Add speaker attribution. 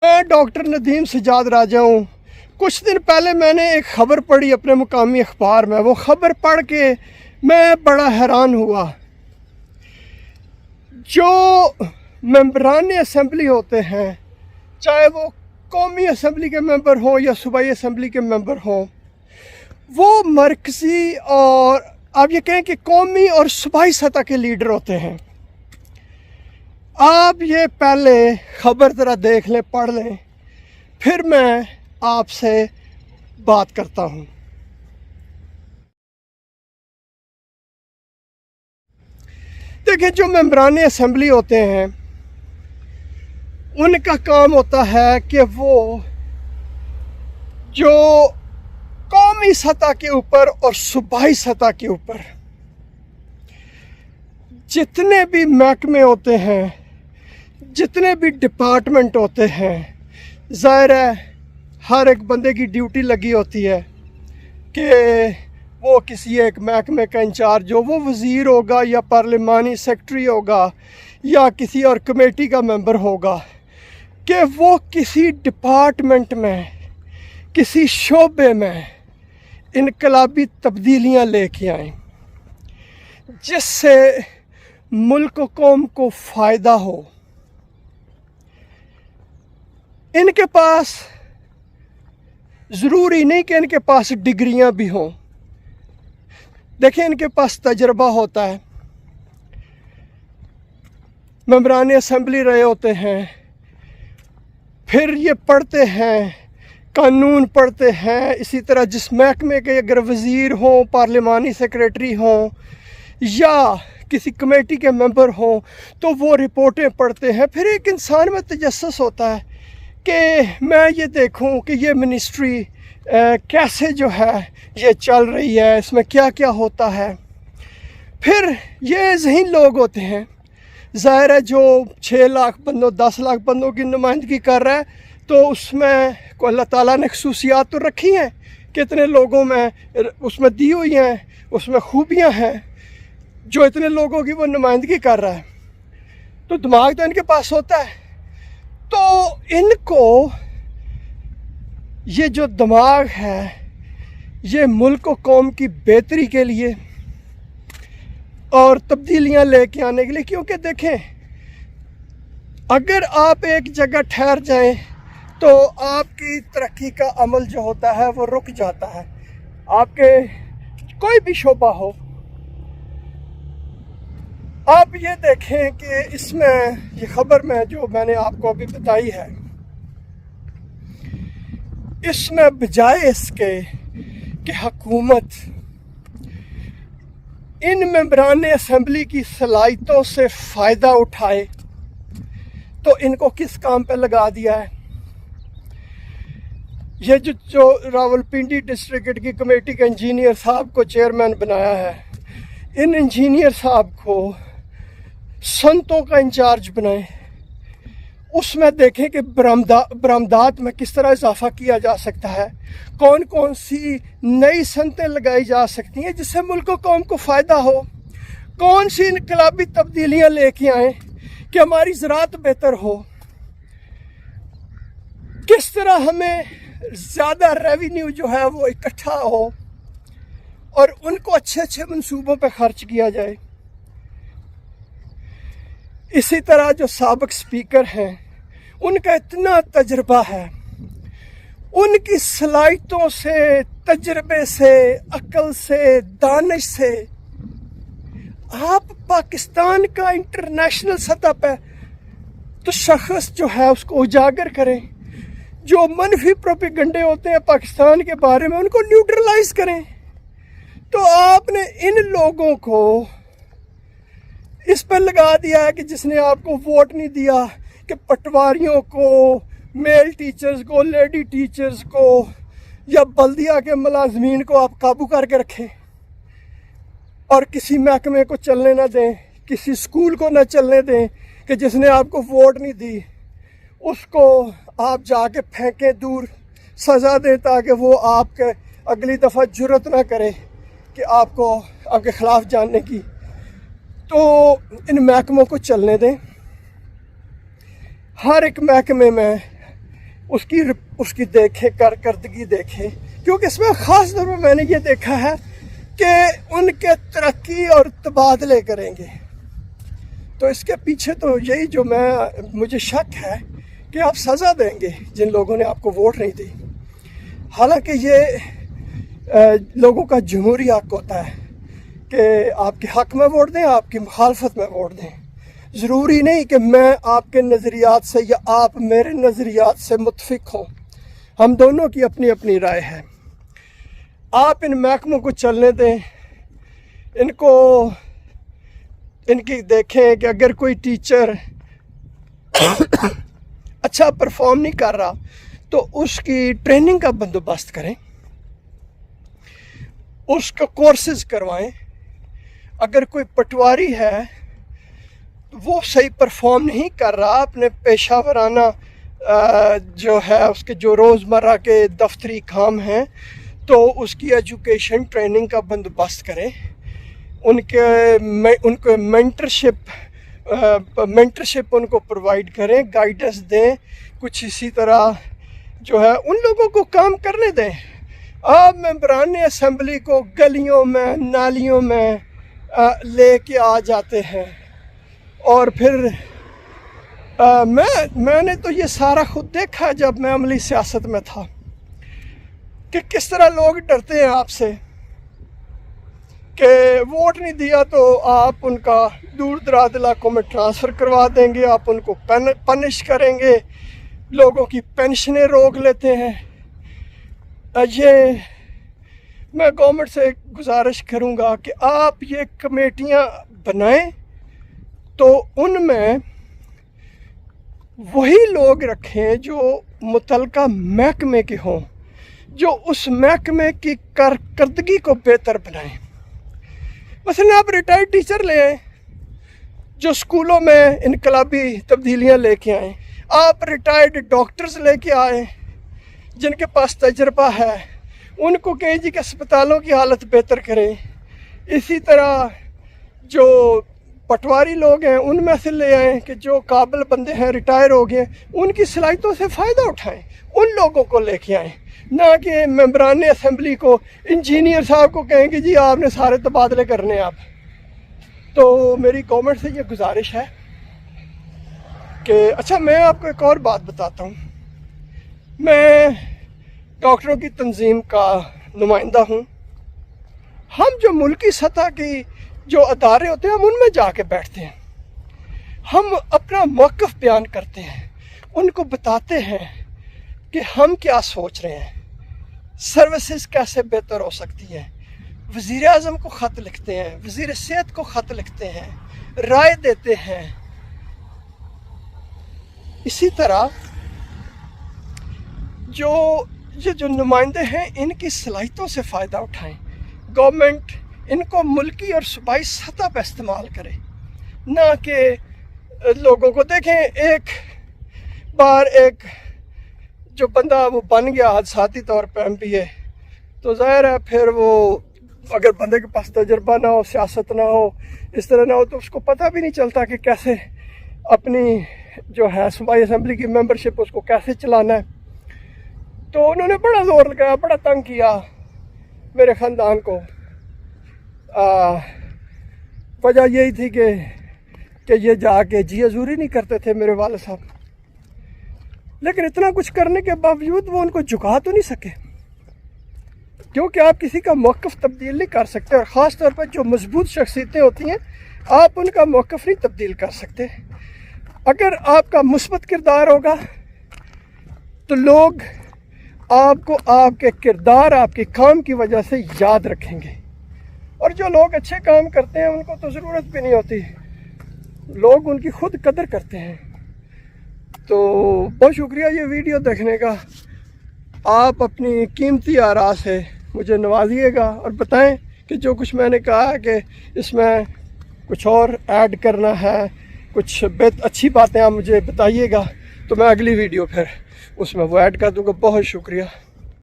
Speaker 1: میں ڈاکٹر ندیم سجاد راجہ ہوں۔ کچھ دن پہلے میں نے ایک خبر پڑھی اپنے مقامی اخبار میں۔ وہ خبر پڑھ کے میں بڑا حیران ہوا۔ جو ممبران اسمبلی ہوتے ہیں، چاہے وہ قومی اسمبلی کے ممبر ہوں یا صوبائی اسمبلی کے ممبر ہوں، وہ مرکزی اور آپ یہ کہیں کہ قومی اور صوبائی سطح کے لیڈر ہوتے ہیں۔ آپ یہ پہلے خبر ذرا دیکھ لیں، پڑھ لیں، پھر میں آپ سے بات کرتا ہوں۔ دیکھیں، جو ممبران اسمبلی ہوتے ہیں، ان کا کام ہوتا ہے کہ وہ جو قومی سطح کے اوپر اور صوبائی سطح کے اوپر جتنے بھی محکمے ہوتے ہیں، جتنے بھی ڈپارٹمنٹ ہوتے ہیں، ظاہر ہے ہر ایک بندے کی ڈیوٹی لگی ہوتی ہے کہ وہ کسی ایک محکمے کا انچارج ہو، وہ وزیر ہوگا یا پارلیمانی سیکرٹری ہوگا یا کسی اور کمیٹی کا ممبر ہوگا، کہ وہ کسی ڈپارٹمنٹ میں، کسی شعبے میں انقلابی تبدیلیاں لے کے آئیں جس سے ملک و قوم کو فائدہ ہو۔ ان کے پاس ضروری نہیں کہ ان کے پاس ڈگریاں بھی ہوں، دیکھیں ان کے پاس تجربہ ہوتا ہے، ممبران اسمبلی رہے ہوتے ہیں، پھر یہ پڑھتے ہیں، قانون پڑھتے ہیں، اسی طرح جس محکمے کے اگر وزیر ہوں، پارلیمانی سیکریٹری ہوں یا کسی کمیٹی کے ممبر ہوں تو وہ رپورٹیں پڑھتے ہیں۔ پھر ایک انسان میں تجسس ہوتا ہے کہ میں یہ دیکھوں کہ یہ منسٹری کیسے جو ہے یہ چل رہی ہے، اس میں کیا کیا ہوتا ہے۔ پھر یہ ذہین لوگ ہوتے ہیں، ظاہر ہے جو 6 لاکھ بندوں 10 لاکھ بندوں کی نمائندگی کر رہا ہے تو اس میں اللہ تعالیٰ نے خصوصیات تو رکھی ہیں، کتنے لوگوں میں اس میں دی ہوئی ہیں، اس میں خوبیاں ہیں، جو اتنے لوگوں کی وہ نمائندگی کر رہا ہے، تو دماغ تو ان کے پاس ہوتا ہے۔ تو ان کو یہ جو دماغ ہے یہ ملک و قوم کی بہتری کے لیے اور تبدیلیاں لے کے آنے کے لیے، کیونکہ دیکھیں اگر آپ ایک جگہ ٹھہر جائیں تو آپ کی ترقی کا عمل جو ہوتا ہے وہ رک جاتا ہے، آپ کے کوئی بھی شعبہ ہو۔ آپ یہ دیکھیں کہ اس میں یہ خبر جو میں نے آپ کو ابھی بتائی ہے، اس میں بجائے اس کے کہ حکومت ان ممبران اسمبلی کی صلاحیتوں سے فائدہ اٹھائے تو ان کو کس کام پہ لگا دیا ہے۔ یہ جو راولپنڈی ڈسٹرکٹ کی کمیٹی کے انجینئر صاحب کو چیئرمین بنایا ہے، ان انجینئر صاحب کو صنعتوں کا انچارج بنائیں، اس میں دیکھیں کہ برآمدات میں کس طرح اضافہ کیا جا سکتا ہے، کون کون سی نئی صنعتیں لگائی جا سکتی ہیں جس سے ملک و قوم کو فائدہ ہو، کون سی انقلابی تبدیلیاں لے کے آئیں کہ ہماری زراعت بہتر ہو، کس طرح ہمیں زیادہ ریونیو جو ہے وہ اکٹھا ہو اور ان کو اچھے اچھے منصوبوں پہ خرچ کیا جائے۔ اسی طرح جو سابق سپیکر ہیں ان کا اتنا تجربہ ہے، ان کی صلاحیتوں سے، تجربے سے، عقل سے، دانش سے آپ پاکستان کا انٹرنیشنل سطح پہ تو شخص جو ہے اس کو اجاگر کریں، جو منفی پروپیگنڈے ہوتے ہیں پاکستان کے بارے میں ان کو نیوٹرلائز کریں۔ تو آپ نے ان لوگوں کو اس پر لگا دیا ہے کہ جس نے آپ کو ووٹ نہیں دیا کہ پٹواریوں کو، میل ٹیچرز کو، لیڈی ٹیچرز کو یا بلدیہ کے ملازمین کو آپ قابو کر کے رکھیں اور کسی محکمے کو چلنے نہ دیں، کسی اسکول کو نہ چلنے دیں کہ جس نے آپ کو ووٹ نہیں دی اس کو آپ جا کے پھینکیں دور، سزا دیں تاکہ وہ آپ کے اگلی دفعہ جرت نہ کرے کہ آپ کے خلاف جاننے کی۔ تو ان محکموں کو چلنے دیں، ہر ایک محکمے میں اس کی دیکھیں، کارکردگی دیکھیں، کیونکہ اس میں خاص طور پر میں نے یہ دیکھا ہے کہ ان کے ترقی اور تبادلے کریں گے. تو اس کے پیچھے تو یہی جو مجھے شک ہے کہ آپ سزا دیں گے جن لوگوں نے آپ کو ووٹ نہیں دی. حالانکہ یہ لوگوں کا جمہوری حق ہوتا ہے کہ آپ کے حق میں ووٹ دیں، آپ کی مخالفت میں ووٹ دیں. ضروری نہیں کہ میں آپ کے نظریات سے یا آپ میرے نظریات سے متفق ہوں. ہم دونوں کی اپنی اپنی رائے ہے. آپ ان محکموں کو چلنے دیں، ان کی دیکھیں کہ اگر کوئی ٹیچر اچھا پرفارم نہیں کر رہا تو اس کی ٹریننگ کا بندوبست کریں، اس کا کورسز کروائیں. اگر کوئی پٹواری ہے وہ صحیح پرفارم نہیں کر رہا اپنے پیشہ ورانہ جو ہے اس کے جو روزمرہ کے دفتری کام ہیں، تو اس کی ایجوکیشن ٹریننگ کا بندوبست کریں. ان کو مینٹرشپ ان کو پرووائڈ کریں، گائیڈنس دیں. کچھ اسی طرح جو ہے ان لوگوں کو کام کرنے دیں. آپ ممبران اسمبلی کو گلیوں میں نالیوں میں لے کے آ جاتے ہیں، اور پھر میں نے تو یہ سارا خود دیکھا جب میں عملی سیاست میں تھا کہ کس طرح لوگ ڈرتے ہیں آپ سے کہ ووٹ نہیں دیا تو آپ ان کا دور دراز علاقوں میں ٹرانسفر کروا دیں گے، آپ ان کو پنش کریں گے، لوگوں کی پینشنیں روک لیتے ہیں. یہ میں گورنمنٹ سے گزارش کروں گا کہ آپ یہ کمیٹیاں بنائیں تو ان میں وہی لوگ رکھیں جو متعلقہ محکمے کے ہوں، جو اس محکمے کی کارکردگی کو بہتر بنائیں. مثلا آپ ریٹائرڈ ٹیچر لے آئیں جو اسکولوں میں انقلابی تبدیلیاں لے کے آئیں. آپ ریٹائرڈ ڈاکٹرز لے کے آئیں جن کے پاس تجربہ ہے، ان کو کہیں جی کہ اسپتالوں کی حالت بہتر کریں. اسی طرح جو پٹواری لوگ ہیں ان میں سے لے آئیں کہ جو قابل بندے ہیں، ریٹائر ہو گئے، ان کی صلاحیتوں سے فائدہ اٹھائیں. ان لوگوں کو لے کے آئیں، نہ کہ ممبران اسمبلی کو انجینئر صاحب کو کہیں کہ جی آپ نے سارے تبادلے کرنے آپ. تو میری گورنمنٹ سے یہ گزارش ہے کہ اچھا میں آپ کو ایک اور بات بتاتا ہوں. میں ڈاکٹروں کی تنظیم کا نمائندہ ہوں. ہم جو ملکی سطح کی جو ادارے ہوتے ہیں ہم ان میں جا کے بیٹھتے ہیں، ہم اپنا موقف بیان کرتے ہیں، ان کو بتاتے ہیں کہ ہم کیا سوچ رہے ہیں، سروسز کیسے بہتر ہو سکتی ہیں. وزیر اعظم کو خط لکھتے ہیں، وزیر صحت کو خط لکھتے ہیں، رائے دیتے ہیں. اسی طرح جو نمائندے ہیں ان کی صلاحیتوں سے فائدہ اٹھائیں. گورنمنٹ ان کو ملکی اور صوبائی سطح پہ استعمال کرے، نہ کہ لوگوں کو دیکھیں. ایک بار ایک جو بندہ وہ بن گیا حادثاتی طور پہ MPA، تو ظاہر ہے پھر وہ اگر بندے کے پاس تجربہ نہ ہو، سیاست نہ ہو، اس طرح نہ ہو، تو اس کو پتہ بھی نہیں چلتا کہ کیسے اپنی جو ہے صوبائی اسمبلی کی ممبرشپ اس کو کیسے چلانا ہے. تو انہوں نے بڑا زور لگایا، بڑا تنگ کیا میرے خاندان کو. وجہ یہی تھی کہ یہ جا کے جی حضوری نہیں کرتے تھے میرے والد صاحب. لیکن اتنا کچھ کرنے کے باوجود وہ ان کو جھکا تو نہیں سکے، کیونکہ آپ کسی کا موقف تبدیل نہیں کر سکتے، اور خاص طور پر جو مضبوط شخصیتیں ہوتی ہیں آپ ان کا موقف نہیں تبدیل کر سکتے. اگر آپ کا مثبت کردار ہوگا تو لوگ آپ کو آپ کے کردار، آپ کے کام کی وجہ سے یاد رکھیں گے. اور جو لوگ اچھے کام کرتے ہیں ان کو تو ضرورت بھی نہیں ہوتی، لوگ ان کی خود قدر کرتے ہیں. تو بہت شکریہ یہ ویڈیو دیکھنے کا. آپ اپنی قیمتی آراء سے مجھے نوازیے گا اور بتائیں کہ جو کچھ میں نے کہا کہ اس میں کچھ اور ایڈ کرنا ہے، کچھ اچھی باتیں آپ مجھے بتائیے گا، تو میں اگلی ویڈیو پھر اس میں وہ ایڈ کر دوں گا. بہت شکریہ.